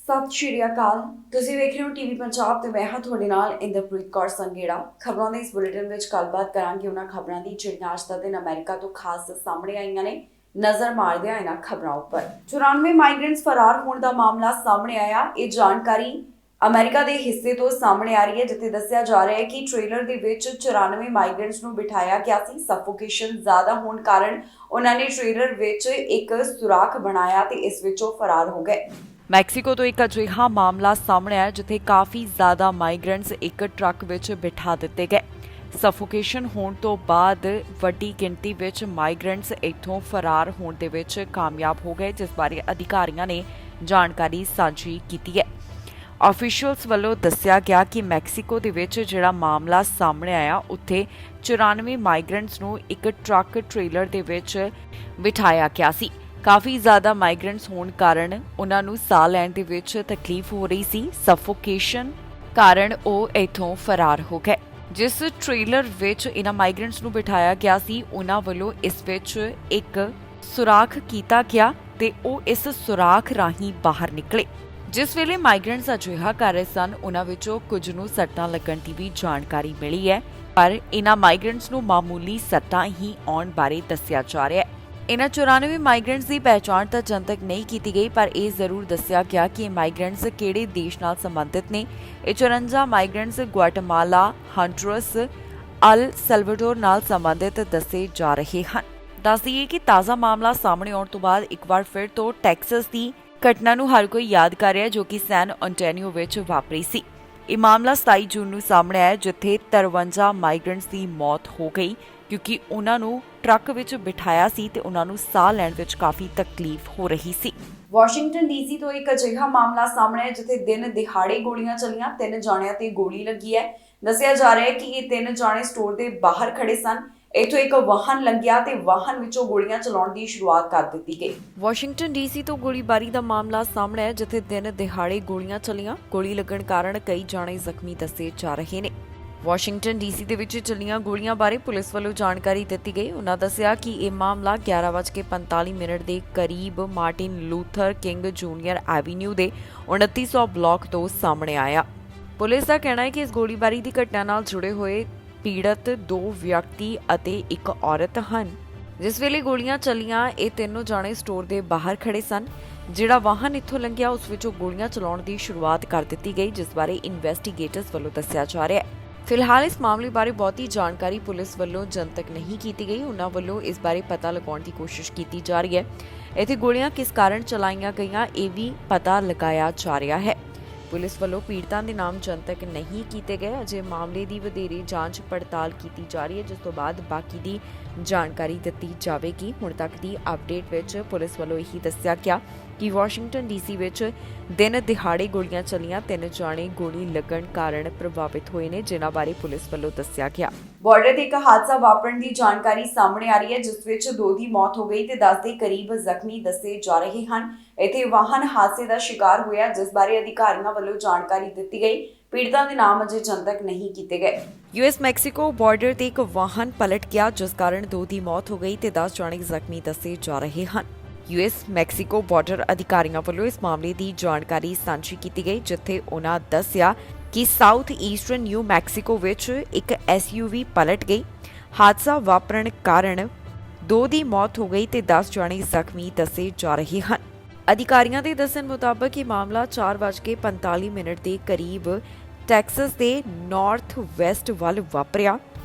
ਸਤਿ ਸ਼੍ਰੀ ਅਕਾਲ। ਤੁਸੀਂ ਵੇਖ ਰਹੇ ਹੋ ਟੀਵੀ ਪੰਜਾਬ ਤੇ ਮੈਂ ਹਾਂ ਤੁਹਾਡੇ ਨਾਲ ਇੰਦਰਪ੍ਰੀਤ ਕੌਰ ਸੰਗੇੜਾ। ਖਬਰਾਂ ਦੇ ਇਸ ਬੁਲੇਟਿਨ ਵਿੱਚ ਗੱਲਬਾਤ ਕਰਾਂਗੇ ਉਹਨਾਂ ਖਬਰਾਂ ਦੀ ਜਿਹੜੀਆਂ ਅੱਜ ਦਾ ਦਿਨ ਅਮਰੀਕਾ ਤੋਂ ਖਾਸ ਸਾਹਮਣੇ ਆਈਆਂ ਨੇ। ਨਜ਼ਰ ਮਾਰਦੇ ਆ ਇਹਨਾਂ ਖਬਰਾਂ ਉੱਪਰ। 94 ਮਾਈਗ੍ਰੈਂਟਸ ਫਰਾਰ ਹੋਣ ਦਾ ਮਾਮਲਾ ਸਾਹਮਣੇ ਆਇਆ। ਇਹ ਜਾਣਕਾਰੀ ਅਮਰੀਕਾ ਦੇ ਹਿੱਸੇ ਤੋਂ ਸਾਹਮਣੇ ਆ ਰਹੀ ਹੈ, ਜਿੱਥੇ ਦੱਸਿਆ ਜਾ ਰਿਹਾ ਹੈ ਕਿ ਟ੍ਰੇਲਰ ਦੇ ਵਿੱਚ 94 ਮਾਈਗ੍ਰੈਂਟਸ ਨੂੰ ਬਿਠਾਇਆ ਗਿਆ ਸੀ। ਸਫੋਕੇਸ਼ਨ ਜ਼ਿਆਦਾ ਹੋਣ ਕਾਰਨ ਉਹਨਾਂ ਨੇ ਟ੍ਰੇਲਰ ਵਿੱਚ ਇੱਕ ਸੁਰਾਖ ਬਣਾਇਆ ਤੇ ਇਸ ਵਿੱਚੋਂ ਫਰਾਰ ਹੋ ਗਏ। ਮੈਕਸੀਕੋ ਤੋਂ ਇੱਕ ਅਜਿਹਾ ਮਾਮਲਾ ਸਾਹਮਣੇ ਆਇਆ ਜਿੱਥੇ ਕਾਫੀ ਜ਼ਿਆਦਾ ਮਾਈਗ੍ਰੈਂਟਸ ਇੱਕ ਟਰੱਕ ਵਿੱਚ ਬਿਠਾ ਦਿੱਤੇ ਗਏ। ਸਫੋਕੇਸ਼ਨ ਹੋਣ ਤੋਂ ਬਾਅਦ ਵੱਡੀ ਗਿਣਤੀ ਵਿੱਚ ਮਾਈਗ੍ਰੈਂਟਸ ਇੱਥੋਂ ਫਰਾਰ ਹੋਣ ਦੇ ਵਿੱਚ ਕਾਮਯਾਬ ਹੋ ਗਏ, ਜਿਸ ਬਾਰੇ ਅਧਿਕਾਰੀਆਂ ਨੇ ਜਾਣਕਾਰੀ ਸਾਂਝੀ ਕੀਤੀ ਹੈ। ਆਫੀਸ਼ੀਅਲਸ ਵੱਲੋਂ ਦੱਸਿਆ ਗਿਆ ਕਿ ਮੈਕਸੀਕੋ ਦੇ ਵਿੱਚ ਜਿਹੜਾ ਮਾਮਲਾ ਸਾਹਮਣੇ ਆਇਆ, ਉੱਥੇ 94 ਮਾਈਗ੍ਰੈਂਟਸ ਨੂੰ ਇੱਕ ਟਰੱਕ ਟ੍ਰੇਲਰ ਦੇ ਵਿੱਚ ਬਿਠਾਇਆ ਗਿਆ ਸੀ। ਕਾਫੀ ਜ਼ਿਆਦਾ ਮਾਈਗ੍ਰੈਂਟਸ ਹੋਣ ਕਾਰਨ ਉਹਨਾਂ ਨੂੰ ਸਾਹ ਲੈਣ ਦੇ ਵਿੱਚ ਤਕਲੀਫ ਹੋ ਰਹੀ ਸੀ। ਸਫੋਕੇਸ਼ਨ ਕਾਰਨ ਉਹ ਇੱਥੋਂ ਫਰਾਰ ਹੋ ਗਏ। ਜਿਸ ਟ੍ਰੇਲਰ ਵਿੱਚ ਇਹਨਾਂ ਮਾਈਗ੍ਰੈਂਟਸ ਨੂੰ ਬਿਠਾਇਆ ਗਿਆ ਸੀ, ਉਹਨਾਂ ਵੱਲੋਂ ਇਸ ਵਿੱਚ ਇੱਕ ਸੁਰਾਖ ਕੀਤਾ ਗਿਆ ਤੇ ਉਹ ਇਸ ਸੁਰਾਖ ਰਾਹੀਂ ਬਾਹਰ ਨਿਕਲੇ। ਜਿਸ ਵੇਲੇ ਮਾਈਗ੍ਰੈਂਟਸ ਅਜਿਹਾ ਕਰ ਰਹੇ ਸਨ, ਉਹਨਾਂ ਵਿੱਚੋਂ ਕੁਝ ਨੂੰ ਸੱਟਾਂ ਲੱਗਣ ਦੀ ਵੀ ਜਾਣਕਾਰੀ ਮਿਲੀ ਹੈ, ਪਰ ਇਹਨਾਂ ਮਾਈਗ੍ਰੈਂਟਸ ਨੂੰ ਮਾਮੂਲੀ ਸੱਟਾਂ ਹੀ ਆਉਣ ਬਾਰੇ ਦੱਸਿਆ ਜਾ ਰਿਹਾ ਹੈ। ਇਨ੍ਹਾਂ 94 ਮਾਈਗ੍ਰੈਂਟਸ ਦੀ ਪਹਿਚਾਣ ਤਾਂ ਜਨਤਕ ਨਹੀਂ ਕੀਤੀ ਗਈ, ਪਰ ਇਹ ਜ਼ਰੂਰ ਦੱਸਿਆ ਗਿਆ ਕਿ ਇਹ ਮਾਈਗ੍ਰੈਂਟਸ ਕਿਹੜੇ ਦੇਸ਼ ਨਾਲ ਸੰਬੰਧਿਤ ਨੇ। ਇਹ 54 ਮਾਈਗ੍ਰੈਂਟਸ ਗੁਆਟੇਮਾਲਾ, ਹਾਂਡੂਰਸ, ਅਲ ਸੈਲਵਾਡੋਰ ਨਾਲ ਸੰਬੰਧਿਤ ਦੱਸੇ ਜਾ ਰਹੇ ਹਨ। ਦੱਸ ਦਈਏ ਕਿ ਤਾਜ਼ਾ ਮਾਮਲਾ ਸਾਹਮਣੇ ਆਉਣ ਤੋਂ ਬਾਅਦ ਇੱਕ ਵਾਰ ਫਿਰ ਤੋਂ ਟੈਕਸਸ ਦੀ ਘਟਨਾ ਨੂੰ ਹਰ ਕੋਈ ਯਾਦ ਕਰ ਰਿਹਾ, ਜੋ ਕਿ ਸੈਨ ਅੰਟੋਨੀਓ ਵਿੱਚ ਵਾਪਰੀ ਸੀ। ਇਹ ਮਾਮਲਾ 27 ਜੂਨ ਨੂੰ ਸਾਹਮਣੇ ਆਇਆ, ਜਿੱਥੇ 53 ਮਾਈਗ੍ਰੈਂਟਸ ਦੀ ਮੌਤ ਹੋ ਗਈ ਕਿਉਂਕਿ ਉਹਨਾਂ ਨੂੰ ਟਰੱਕ ਵਿੱਚ ਬਿਠਾਇਆ ਸੀ ਤੇ ਉਹਨਾਂ ਨੂੰ ਸਾਹ ਲੈਣ ਵਿੱਚ ਕਾਫੀ ਤਕਲੀਫ ਹੋ ਰਹੀ ਸੀ। ਵਾਸ਼ਿੰਗਟਨ ਡੀਸੀ ਤੋਂ ਇੱਕ ਅਜਿਹਾ ਮਾਮਲਾ ਸਾਹਮਣੇ ਆਇਆ, ਜਿੱਥੇ ਦਿਨ ਦਿਹਾੜੇ ਗੋਲੀਆਂ ਚੱਲੀਆਂ। 3 ਜਾਣਿਆਂ ਤੇ ਗੋਲੀ ਲੱਗੀ ਹੈ। ਦੱਸਿਆ ਜਾ ਰਿਹਾ ਹੈ ਕਿ ਇਹ 3 ਜਾਣੇ ਸਟੋਰ ਦੇ ਬਾਹਰ ਖੜੇ ਸਨ। ਇੱਥੋਂ ਇੱਕ ਵਾਹਨ ਲੰਘਿਆ ਤੇ ਵਾਹਨ ਵਿੱਚੋਂ ਗੋਲੀਆਂ ਚਲਾਉਣ ਦੀ ਸ਼ੁਰੂਆਤ ਕਰ ਦਿੱਤੀ ਗਈ। ਵਾਸ਼ਿੰਗਟਨ ਡੀਸੀ ਤੋਂ ਗੋਲੀਬਾਰੀ ਦਾ ਮਾਮਲਾ ਸਾਹਮਣੇ ਆਇਆ, ਜਿੱਥੇ ਦਿਨ ਦਿਹਾੜੇ ਗੋਲੀਆਂ ਚੱਲੀਆਂ। ਗੋਲੀ ਲੱਗਣ ਕਾਰਨ ਕਈ ਜਾਣੇ ਜ਼ਖਮੀ ਦੱਸੇ ਜਾ ਰਹੇ ਨੇ। ਵਾਸ਼ਿੰਗਟਨ ਡੀਸੀ ਦੇ ਵਿੱਚ ਚੱਲੀਆਂ ਗੋਲੀਆਂ ਬਾਰੇ ਪੁਲਿਸ ਵੱਲੋਂ ਜਾਣਕਾਰੀ ਦਿੱਤੀ ਗਈ। ਉਹਨਾਂ ਦੱਸਿਆ ਕਿ ਇਹ ਮਾਮਲਾ 11:45 ਦੇ ਕਰੀਬ Martin Luther king junior avenue ਦੇ 2900 ਬਲਾਕ ਤੋਂ ਸਾਹਮਣੇ ਆਇਆ। ਪੁਲਿਸ ਦਾ ਕਹਿਣਾ ਹੈ ਕਿ ਇਸ ਗੋਲੀਬਾਰੀ ਦੀ ਘਟਨਾ ਨਾਲ ਜੁੜੇ ਹੋਏ ਪੀੜਤ 2 ਵਿਅਕਤੀ ਅਤੇ ਇੱਕ ਔਰਤ ਹਨ। ਜਿਸ ਵੇਲੇ ਗੋਲੀਆਂ ਚੱਲੀਆਂ, ਇਹ ਤਿੰਨੋਂ ਜਾਣੇ ਸਟੋਰ ਦੇ ਬਾਹਰ ਖੜੇ ਸਨ। ਜਿਹੜਾ ਵਾਹਨ ਇੱਥੋਂ ਲੰਘਿਆ, ਉਸ ਵਿੱਚੋਂ ਗੋਲੀਆਂ ਚਲਾਉਣ ਦੀ ਸ਼ੁਰੂਆਤ ਕਰ ਦਿੱਤੀ ਗਈ, ਜਿਸ ਬਾਰੇ ਇਨਵੈਸਟੀਗੇਟਰਸ ਵੱਲੋਂ ਦੱਸਿਆ ਜਾ ਰਿਹਾ ਹੈ। ਫਿਲਹਾਲ ਇਸ ਮਾਮਲੇ ਬਾਰੇ ਬਹੁਤੀ ਜਾਣਕਾਰੀ ਪੁਲਿਸ ਵੱਲੋਂ ਜਨਤਕ ਨਹੀਂ ਕੀਤੀ ਗਈ। ਉਹਨਾਂ ਵੱਲੋਂ ਇਸ ਬਾਰੇ ਪਤਾ ਲਗਾਉਣ ਦੀ ਕੋਸ਼ਿਸ਼ ਕੀਤੀ ਜਾ ਰਹੀ ਹੈ। ਇੱਥੇ ਗੋਲੀਆਂ ਕਿਸ ਕਾਰਨ ਚਲਾਈਆਂ ਗਈਆਂ, ਇਹ ਵੀ ਪਤਾ ਲਗਾਇਆ ਜਾ ਰਿਹਾ ਹੈ। ਪੁਲਿਸ ਵੱਲੋਂ ਪੀੜਤਾਂ ਦੇ ਨਾਮ ਜਨਤਕ ਨਹੀਂ ਕੀਤੇ ਗਏ। ਅਜੇ ਮਾਮਲੇ ਦੀ ਵਧੇਰੇ ਜਾਂਚ ਪੜਤਾਲ ਕੀਤੀ ਜਾ ਰਹੀ ਹੈ, ਜਿਸ ਤੋਂ ਬਾਅਦ ਬਾਕੀ ਦੀ ਜਾਣਕਾਰੀ ਦਿੱਤੀ ਜਾਵੇਗੀ। ਹੁਣ ਤੱਕ ਦੀ ਅਪਡੇਟ ਵਿੱਚ ਪੁਲਿਸ ਵੱਲੋਂ ਇਹੀ ਦੱਸਿਆ ਗਿਆ ਕਿ ਵਾਸ਼ਿੰਗਟਨ ਡੀਸੀ ਵਿੱਚ ਦਿਨ ਦਿਹਾੜੇ ਗੋਲੀਆਂ ਚੱਲੀਆਂ। 3 ਜਾਣੇ ਗੋਲੀ ਲੱਗਣ ਕਾਰਨ ਪ੍ਰਭਾਵਿਤ ਹੋਏ ਨੇ, ਜਿਨ੍ਹਾਂ ਬਾਰੇ ਪੁਲਿਸ ਵੱਲੋਂ ਦੱਸਿਆ ਗਿਆ। ਬਾਰਡਰ ਤੇ ਇੱਕ ਹਾਦਸਾ ਵਾਪਰਨ ਦੀ ਜਾਣਕਾਰੀ ਸਾਹਮਣੇ ਆ ਰਹੀ ਹੈ, ਜਿਸ ਵਿੱਚ 2 ਦੀ ਮੌਤ ਹੋ ਗਈ ਤੇ 10 ਦੇ ਕਰੀਬ ਜ਼ਖਮੀ ਦੱਸੇ ਜਾ ਰਹੇ ਹਨ। ਇੱਥੇ ਵਾਹਨ ਹਾਦਸੇ ਦਾ ਸ਼ਿਕਾਰ ਹੋਇਆ, ਜਿਸ ਬਾਰੇ ਅਧਿਕਾਰੀਆਂ ਵੱਲੋਂ ਜਾਣਕਾਰੀ ਦਿੱਤੀ ਗਈ। ਪੀੜਤਾਂ ਦੇ ਨਾਮ ਅਜੇ ਜਨਤਕ ਨਹੀਂ ਕੀਤੇ ਗਏ। ਯੂਐਸ ਮੈਕਸੀਕੋ ਬਾਰਡਰ ਤੇ ਇੱਕ ਵਾਹਨ ਪਲਟ ਗਿਆ, ਜਿਸ ਕਾਰਨ 2 ਦੀ ਮੌਤ ਹੋ ਗਈ ਤੇ 10 ਜਾਣੇ ਜ਼ਖਮੀ ਦੱਸੇ ਜਾ ਰਹੇ ਹਨ। ਯੂਐਸ ਮੈਕਸੀਕੋ ਬਾਰਡਰ ਅਧਿਕਾਰੀਆਂ ਵੱਲੋਂ ਇਸ ਮਾਮਲੇ ਦੀ ਜਾਣਕਾਰੀ ਸਾਂਝੀ ਕੀਤੀ ਗਈ, ਜਿੱਥੇ ਉਹਨਾਂ ਦੱਸਿਆ ਕਿ ਸਾਊਥ ਈਸਟਰਨ ਨਿਊ ਮੈਕਸੀਕੋ ਵਿੱਚ ਇੱਕ ਐਸਯੂਵੀ ਪਲਟ ਗਈ। ਹਾਦਸਾ ਵਾਪਰਨ ਕਾਰਨ 2 ਦੀ ਮੌਤ ਹੋ ਗਈ ਤੇ 10 ਜਾਣੇ ਜ਼ਖਮੀ ਦੱਸੇ ਜਾ ਰਹੇ ਹਨ। ਅਧਿਕਾਰੀਆਂ ਦੇ ਦੱਸਣ ਮੁਤਾਬਕ ਇਹ ਮਾਮਲਾ 4:45 ਦੇ ਕਰੀਬ ਟੈਕਸਸ ਦੇ ਨਾਰਥ ਵੈਸਟ ਵੱਲ ਵਾਪਰਿਆ।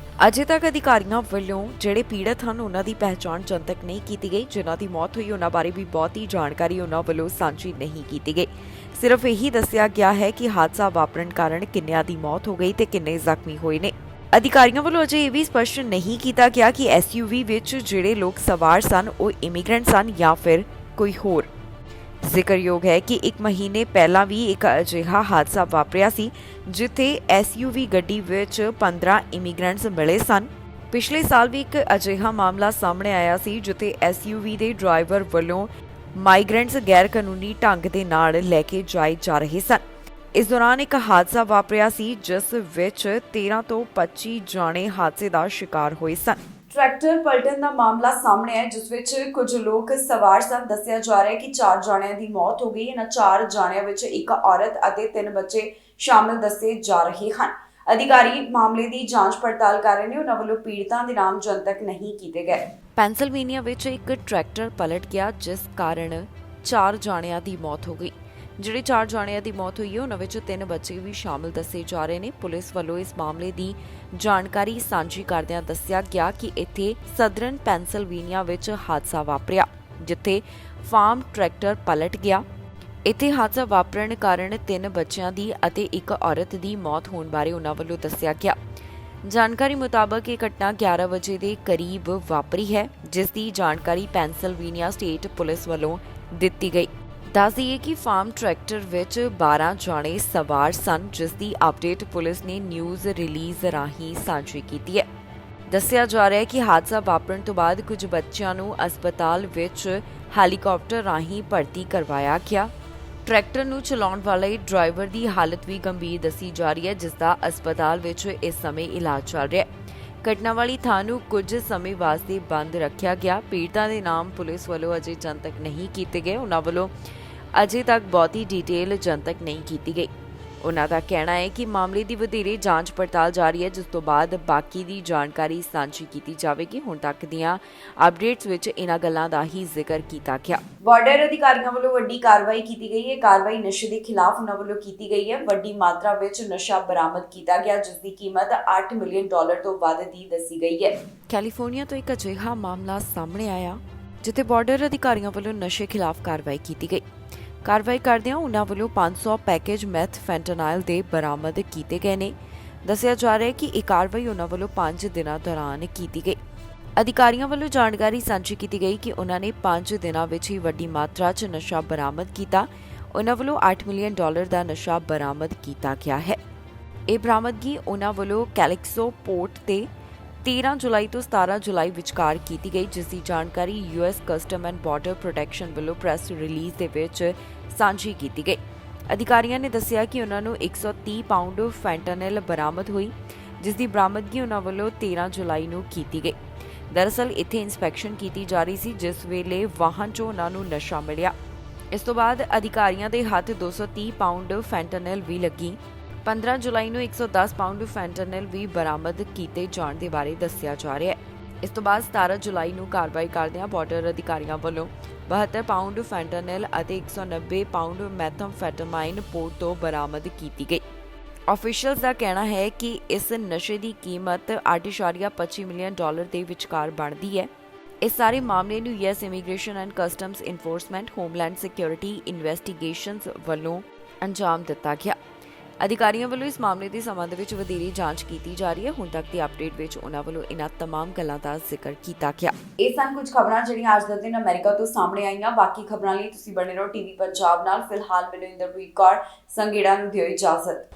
ਅਜੇ ਤੱਕ ਅਧਿਕਾਰੀਆਂ ਵੱਲੋਂ ਜਿਹੜੇ ਪੀੜਤ ਹਨ, ਉਹਨਾਂ ਦੀ ਪਹਿਚਾਣ ਜਨਤਕ ਨਹੀਂ ਕੀਤੀ ਗਈ। ਜਿਨ੍ਹਾਂ ਦੀ ਮੌਤ ਹੋਈ, ਉਹਨਾਂ ਬਾਰੇ ਵੀ ਬਹੁਤੀ ਜਾਣਕਾਰੀ ਉਹਨਾਂ ਵੱਲੋਂ ਸਾਂਝੀ ਨਹੀਂ ਕੀਤੀ ਗਈ। ਸਿਰਫ ਇਹੀ ਦੱਸਿਆ ਗਿਆ ਹੈ ਕਿ ਹਾਦਸਾ ਵਾਪਰਨ ਕਾਰਨ ਕਿੰਨਿਆਂ ਦੀ ਮੌਤ ਹੋ ਗਈ ਤੇ ਕਿੰਨੇ ਜ਼ਖਮੀ ਹੋਏ ਨੇ। ਅਧਿਕਾਰੀਆਂ ਵੱਲੋਂ ਅਜੇ ਇਹ ਵੀ ਸਪਸ਼ਟ ਨਹੀਂ ਕੀਤਾ ਗਿਆ ਕਿ ਐਸਯੂਵੀ ਵਿੱਚ ਜਿਹੜੇ ਲੋਕ ਸਵਾਰ ਸਨ, ਉਹ ਇਮੀਗ੍ਰੈਂਟ ਸਨ ਜਾਂ ਫਿਰ ਕੋਈ ਹੋਰ। ਜ਼ਿਕਰਯੋਗ ਹੈ ਕਿ 1 ਮਹੀਨੇ ਪਹਿਲਾਂ ਵੀ ਇੱਕ ਅਜਿਹਾ ਹਾਦਸਾ ਵਾਪਰਿਆ ਸੀ, ਜਿੱਥੇ ਐਸਯੂਵੀ ਗੱਡੀ ਵਿੱਚ 15 ਇਮੀਗ੍ਰੈਂਟਸ ਮਿਲੇ ਸਨ। ਪਿਛਲੇ ਸਾਲ ਵੀ ਇੱਕ ਅਜਿਹਾ ਮਾਮਲਾ ਸਾਹਮਣੇ ਆਇਆ ਸੀ, ਜਿੱਥੇ ਐਸਯੂਵੀ ਦੇ ਡਰਾਈਵਰ ਵੱਲੋਂ ਮਾਈਗ੍ਰੈਂਟਸ ਗੈਰ ਕਾਨੂੰਨੀ ਢੰਗ ਦੇ ਨਾਲ ਲੈ ਕੇ ਜਾਏ ਜਾ ਰਹੇ ਸਨ। ਇਸ ਦੌਰਾਨ ਇੱਕ ਹਾਦਸਾ ਵਾਪਰਿਆ ਸੀ, ਜਿਸ ਵਿੱਚ 13 ਤੋਂ 25 ਜਾਣੇ ਹਾਦਸੇ ਦਾ ਸ਼ਿਕਾਰ ਹੋਏ ਸਨ। ਟਰੈਕਟਰ ਪਲਟਣ ਦਾ ਮਾਮਲਾ ਸਾਹਮਣੇ ਹੈ, ਜਿਸ ਵਿੱਚ ਕੁਝ ਲੋਕ ਸਵਾਰ ਸਨ। ਦੱਸਿਆ ਜਾ ਰਿਹਾ ਹੈ ਕਿ 4 ਜਾਣਿਆਂ ਦੀ ਮੌਤ ਹੋ ਗਈ। ਇਹਨਾਂ 4 ਜਾਣਿਆਂ ਵਿੱਚ ਇੱਕ ਔਰਤ ਅਤੇ 3 ਬੱਚੇ ਸ਼ਾਮਲ ਦੱਸੇ ਜਾ ਰਹੇ ਹਨ। ਅਧਿਕਾਰੀ ਮਾਮਲੇ ਦੀ ਜਾਂਚ ਪੜਤਾਲ ਕਰ ਰਹੇ ਨੇ। ਉਹਨਾਂ ਵੱਲੋਂ ਪੀੜਤਾਂ ਦੇ ਨਾਮ ਜਨਤਕ ਨਹੀਂ ਕੀਤੇ ਗਏ। ਪੈਂਸਿਲਵੇਨੀਆ ਵਿੱਚ ਇੱਕ ਟਰੈਕਟਰ ਪਲਟ ਗਿਆ, ਜਿਸ ਕਾਰਨ 4 ਜਾਣਿਆਂ ਦੀ ਮੌਤ ਹੋ ਗਈ। ਜਿਹੜੇ 4 ਜਾਣਿਆਂ ਦੀ ਮੌਤ ਹੋਈ ਹੈ, ਉਹਨਾਂ ਵਿੱਚ 3 ਬੱਚੇ ਵੀ ਸ਼ਾਮਲ ਦੱਸੇ ਜਾ ਰਹੇ ਨੇ। ਪੁਲਿਸ ਵੱਲੋਂ ਇਸ ਮਾਮਲੇ ਦੀ ਜਾਣਕਾਰੀ ਸਾਂਝੀ ਕਰਦਿਆਂ ਦੱਸਿਆ ਗਿਆ ਕਿ ਇੱਥੇ ਸਦਰਨ ਪੈਂਸਿਲਵੇਨੀਆ ਵਿੱਚ ਹਾਦਸਾ ਵਾਪਰਿਆ, ਜਿੱਥੇ ਫਾਰਮ ਟਰੈਕਟਰ ਪਲਟ ਗਿਆ। ਇੱਥੇ ਹਾਦਸਾ ਵਾਪਰਨ ਕਾਰਨ 3 ਬੱਚਿਆਂ ਦੀ ਅਤੇ ਇੱਕ ਔਰਤ ਦੀ ਮੌਤ ਹੋਣ ਬਾਰੇ ਉਹਨਾਂ ਵੱਲੋਂ ਦੱਸਿਆ ਗਿਆ। ਜਾਣਕਾਰੀ ਮੁਤਾਬਕ ਇਹ ਘਟਨਾ 11 ਵਜੇ ਦੇ ਕਰੀਬ ਵਾਪਰੀ ਹੈ, ਜਿਸ ਦੀ ਜਾਣਕਾਰੀ ਪੈਂਸਿਲਵੇਨੀਆ ਸਟੇਟ ਪੁਲਿਸ ਵੱਲੋਂ ਦਿੱਤੀ ਗਈ। ਦੱਸ ਦਈਏ ਕਿ ਫਾਰਮ ਟਰੈਕਟਰ ਵਿੱਚ 12 ਜਾਣੇ ਸਵਾਰ ਸਨ, ਜਿਸ ਦੀ ਅਪਡੇਟ ਪੁਲਿਸ ਨੇ ਨਿਊਜ਼ ਰਿਲੀਜ਼ ਰਾਹੀਂ ਸਾਂਝੀ ਕੀਤੀ ਹੈ। ਦੱਸਿਆ ਜਾ ਰਿਹਾ ਹੈ ਕਿ ਹਾਦਸਾ ਵਾਪਰਨ ਤੋਂ ਬਾਅਦ ਕੁਝ ਬੱਚਿਆਂ ਨੂੰ ਹਸਪਤਾਲ ਵਿੱਚ ਹੈਲੀਕਾਪਟਰ ਰਾਹੀਂ ਭਰਤੀ ਕਰਵਾਇਆ ਗਿਆ। ਟਰੈਕਟਰ ਨੂੰ ਚਲਾਉਣ ਵਾਲੇ ਡਰਾਈਵਰ ਦੀ ਹਾਲਤ ਵੀ ਗੰਭੀਰ ਦੱਸੀ ਜਾ ਰਹੀ ਹੈ, ਜਿਸ ਦਾ ਹਸਪਤਾਲ ਵਿੱਚ ਇਸ ਸਮੇਂ ਇਲਾਜ ਚੱਲ ਰਿਹਾ ਹੈ। ਘਟਨਾ ਵਾਲੀ ਥਾਂ ਨੂੰ ਕੁਝ ਸਮੇਂ ਵਾਸਤੇ ਬੰਦ ਰੱਖਿਆ ਗਿਆ। ਪੀੜਤਾਂ ਦੇ ਨਾਮ ਪੁਲਿਸ ਵੱਲੋਂ ਅਜੇ ਜਨਤਕ ਨਹੀਂ ਕੀਤੇ ਗਏ। ਉਹਨਾਂ ਵੱਲੋਂ ਅਜੇ ਤੱਕ ਬਹੁਤੀ ਡਿਟੇਲ ਜਨਤਕ ਨਹੀਂ ਕੀਤੀ ਗਈ। ਉਹਨਾਂ ਦਾ ਕਹਿਣਾ ਹੈ ਕਿ ਮਾਮਲੇ ਦੀ ਵਧੇਰੇ ਜਾਂਚ ਪੜਤਾਲ ਜਾਰੀ ਹੈ, ਜਿਸ ਤੋਂ ਬਾਅਦ ਬਾਕੀ ਦੀ ਜਾਣਕਾਰੀ ਸਾਂਝੀ ਕੀਤੀ ਜਾਵੇਗੀ। ਹੁਣ ਤੱਕ ਦੀਆਂ ਅਪਡੇਟਸ ਵਿੱਚ ਇਹਨਾਂ ਗੱਲਾਂ ਦਾ ਹੀ ਜ਼ਿਕਰ ਕੀਤਾ ਗਿਆ। ਬਾਰਡਰ ਅਧਿਕਾਰੀਆਂ ਵੱਲੋਂ ਵੱਡੀ ਕਾਰਵਾਈ ਕੀਤੀ ਗਈ ਹੈ। ਕਾਰਵਾਈ ਨਸ਼ੇ ਦੇ ਖਿਲਾਫ ਉਹਨਾਂ ਵੱਲੋਂ ਕੀਤੀ ਗਈ ਹੈ। ਵੱਡੀ ਮਾਤਰਾ ਵਿੱਚ ਨਸ਼ਾ ਬਰਾਮਦ ਕੀਤਾ ਗਿਆ, ਜਿਸ ਦੀ ਕੀਮਤ $8 ਮਿਲੀਅਨ ਤੋਂ ਵੱਧ ਦੀ ਦੱਸੀ ਗਈ ਹੈ। ਕੈਲੀਫੋਰਨੀਆ ਤੋਂ ਇੱਕ ਅਜਿਹਾ ਮਾਮਲਾ ਸਾਹਮਣੇ ਆਇਆ, ਜਿੱਥੇ ਬਾਰਡਰ ਅਧਿਕਾਰੀਆਂ ਵੱਲੋਂ ਨਸ਼ੇ ਖਿਲਾਫ ਕਾਰਵਾਈ ਕੀਤੀ ਗਈ। ਕਾਰਵਾਈ ਕਰਦਿਆਂ ਉਹਨਾਂ ਵੱਲੋਂ 500 ਪੈਕੇਜ ਮੈਥ ਫੈਂਟਾਨਾਈਲ ਦੇ ਬਰਾਮਦ ਕੀਤੇ ਗਏ ਨੇ। ਦੱਸਿਆ ਜਾ ਰਿਹਾ ਹੈ ਕਿ ਇਹ ਕਾਰਵਾਈ ਉਹਨਾਂ ਵੱਲੋਂ 5 ਦਿਨਾਂ ਦੌਰਾਨ ਕੀਤੀ ਗਈ। ਅਧਿਕਾਰੀਆਂ ਵੱਲੋਂ ਜਾਣਕਾਰੀ ਸਾਂਝੀ ਕੀਤੀ ਗਈ ਕਿ ਉਹਨਾਂ ਨੇ 5 ਦਿਨਾਂ ਵਿੱਚ ਹੀ ਵੱਡੀ ਮਾਤਰਾ 'ਚ ਨਸ਼ਾ ਬਰਾਮਦ ਕੀਤਾ। ਉਹਨਾਂ ਵੱਲੋਂ $8 ਮਿਲੀਅਨ ਦਾ ਨਸ਼ਾ ਬਰਾਮਦ ਕੀਤਾ ਗਿਆ ਹੈ। ਇਹ ਬਰਾਮਦਗੀ ਉਹਨਾਂ ਵੱਲੋਂ ਕੈਲਿਕਸੋ ਪੋਰਟ ਤੇ 13 ਜੁਲਾਈ ਤੋਂ 17 ਜੁਲਾਈ ਵਿਚਕਾਰ ਕੀਤੀ ਗਈ, ਜਿਸ ਦੀ ਜਾਣਕਾਰੀ US custom and border protection ਵੱਲੋਂ ਪ੍ਰੈਸ ਰਿਲੀਜ਼ ਦੇ ਵਿੱਚ ਸਾਂਝੀ ਕੀਤੀ ਗਈ। ਅਧਿਕਾਰੀਆਂ ਨੇ ਦੱਸਿਆ ਕਿ ਉਹਨਾਂ ਨੂੰ 130 ਪਾਉਂਡ ਫੈਂਟਾਨਿਲ ਬਰਾਮਦ ਹੋਈ, ਜਿਸ ਦੀ ਬਰਾਮਦਗੀ ਉਹਨਾਂ ਵੱਲੋਂ 13 ਜੁਲਾਈ ਨੂੰ ਕੀਤੀ ਗਈ। ਦਰਅਸਲ ਇੱਥੇ ਇੰਸਪੈਕਸ਼ਨ ਕੀਤੀ ਜਾ ਰਹੀ ਸੀ, ਜਿਸ ਵੇਲੇ ਵਾਹਨ 'ਚੋਂ ਉਹਨਾਂ ਨੂੰ ਨਸ਼ਾ ਮਿਲਿਆ। ਇਸ ਤੋਂ ਬਾਅਦ ਅਧਿਕਾਰੀਆਂ ਦੇ ਹੱਥ 230 ਪਾਉਂਡ ਫੈਂਟਾਨਿਲ ਵੀ ਲੱਗੀ। 15 ਜੁਲਾਈ ਨੂੰ 110 ਪਾਉਂਡ ਫੈਂਟਾਨਿਲ ਵੀ ਬਰਾਮਦ ਕੀਤੇ ਜਾਣ ਦੇ ਬਾਰੇ ਦੱਸਿਆ ਜਾ ਰਿਹਾ ਹੈ। ਇਸ ਤੋਂ ਬਾਅਦ 17 ਜੁਲਾਈ ਨੂੰ ਕਾਰਵਾਈ ਕਰਦਿਆਂ ਬਾਰਡਰ ਅਧਿਕਾਰੀਆਂ ਵੱਲੋਂ 72 ਪਾਉਂਡ ਫੈਂਟਾਨਿਲ ਅਤੇ 190 ਪਾਉਂਡ ਮੈਥਾਮਫੈਟਾਮਾਈਨ ਪੋਰਟ ਤੋਂ ਬਰਾਮਦ ਕੀਤੀ ਗਈ। ਆਫੀਸ਼ੀਅਲਸ ਦਾ ਕਹਿਣਾ ਹੈ ਕਿ ਇਸ ਨਸ਼ੇ ਦੀ ਕੀਮਤ $8.25 ਮਿਲੀਅਨ ਦੇ ਵਿਚਕਾਰ ਬਣਦੀ ਹੈ। ਇਸ ਸਾਰੇ ਮਾਮਲੇ ਨੂੰ US immigration and customs enforcement homeland security investigations ਵੱਲੋਂ ਅੰਜਾਮ ਦਿੱਤਾ ਗਿਆ। ਅਧਿਕਾਰੀਆਂ ਵੱਲੋਂ ਇਸ ਮਾਮਲੇ ਦੇ ਸੰਬੰਧ ਵਿੱਚ ਵਧੇਰੇ ਜਾਂਚ ਕੀਤੀ ਜਾ ਰਹੀ ਹੈ। ਹੁਣ ਤੱਕ ਦੀ ਅਪਡੇਟ ਵਿੱਚ ਉਹਨਾਂ ਵੱਲੋਂ ਇਹਨਾਂ तमाम ਗੱਲਾਂ ਦਾ ਜ਼ਿਕਰ ਕੀਤਾ ਗਿਆ। ਇਹ ਸਨ ਕੁਝ ਖਬਰਾਂ ਜਿਹੜੀਆਂ ਅੱਜ ਦੇ ਦਿਨ ਅਮਰੀਕਾ ਤੋਂ ਸਾਹਮਣੇ ਆਈਆਂ। ਬਾਕੀ ਖਬਰਾਂ ਲਈ ਤੁਸੀਂ ਬਣੇ ਰਹੋ ਟੀਵੀ ਪੰਜਾਬ ਨਾਲ। ਫਿਲਹਾਲ ਮੈਨੂੰ ਇੰਦਰਪ੍ਰੀਤ ਕੌਰ ਸੰਘੇੜਾ ਨੂੰ ਦਿਓ ਇਜਾਜ਼ਤ।